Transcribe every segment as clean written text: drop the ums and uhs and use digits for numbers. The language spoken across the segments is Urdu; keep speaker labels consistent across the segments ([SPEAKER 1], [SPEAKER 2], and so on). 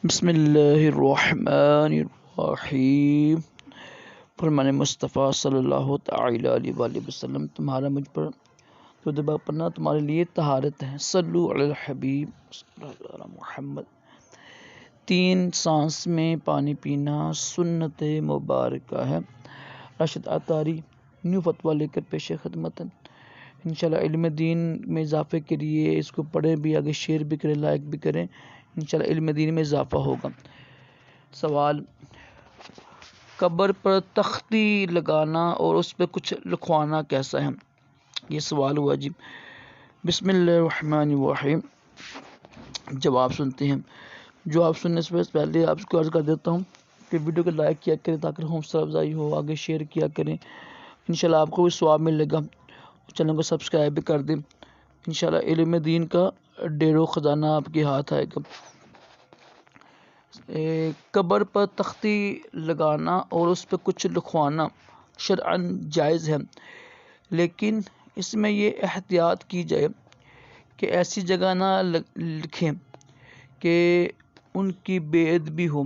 [SPEAKER 1] بسم اللہ الرحمن الرحیم۔ فرمان مصطفیٰ صلی اللہ تعالی علیہ وآلہ وسلم، تمہارا مجھ پر درود پڑھنا تمہارے لیے طہارت ہے۔ صلو علی الحبیب صلی اللہ علی محمد۔ 3 سانس میں پانی پینا سنت مبارکہ ہے۔ راشد عطاری نیو فتویٰ لے کر پیش خدمت۔ انشاءاللہ علم دین میں اضافے کے لیے اس کو پڑھیں بھی، آگے شیئر بھی کریں، لائک بھی کریں، انشاءاللہ علم دین میں اضافہ ہوگا۔ سوال: قبر پر تختی لگانا اور اس پہ کچھ لکھوانا کیسا ہے؟ یہ سوال ہوا جی۔ بسم اللہ الرحمن الرحیم۔ جواب سنتے ہیں۔ جواب سننے سے پہلے آپ کو عرض کر دیتا ہوں کہ ویڈیو کو لائک کیا کریں تاکہ حوصلہ افزائی ہو، آگے شیئر کیا کریں، انشاءاللہ آپ کو بھی ثواب ملے گا۔ چینل کو سبسکرائب بھی کر دیں، انشاءاللہ علم دین کا ڈھیر و خزانہ آپ کے ہاتھ آئے گا۔ قبر پر تختی لگانا اور اس پہ کچھ لکھوانا شرعاً جائز ہے، لیکن اس میں یہ احتیاط کی جائے کہ ایسی جگہ نہ لکھیں کہ ان کی بے ادبی ہو۔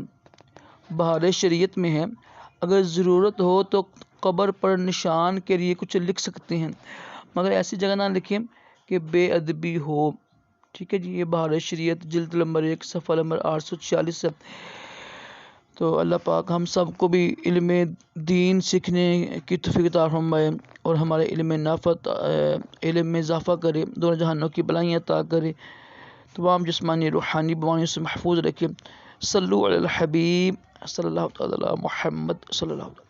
[SPEAKER 1] بہار شریعت میں ہے، اگر ضرورت ہو تو قبر پر نشان کے لیے کچھ لکھ سکتے ہیں، مگر ایسی جگہ نہ لکھیں کہ بے ادبی ہو۔ ٹھیک ہے جی، یہ بہار شریعت جلد نمبر 1 صفحہ نمبر 846 ہے۔ تو اللہ پاک ہم سب کو بھی علم دین سیکھنے کی توفیق عطا فرمائے اور ہمارے علم نافع علم میں اضافہ کرے، دونوں جہانوں کی بلائیاں عطا کرے، تمام جسمانی روحانی بیماریوں سے محفوظ رکھے۔ صلو علی الحبیب صلی اللہ تعالی علی محمد صلی اللہ علیہ وسلم۔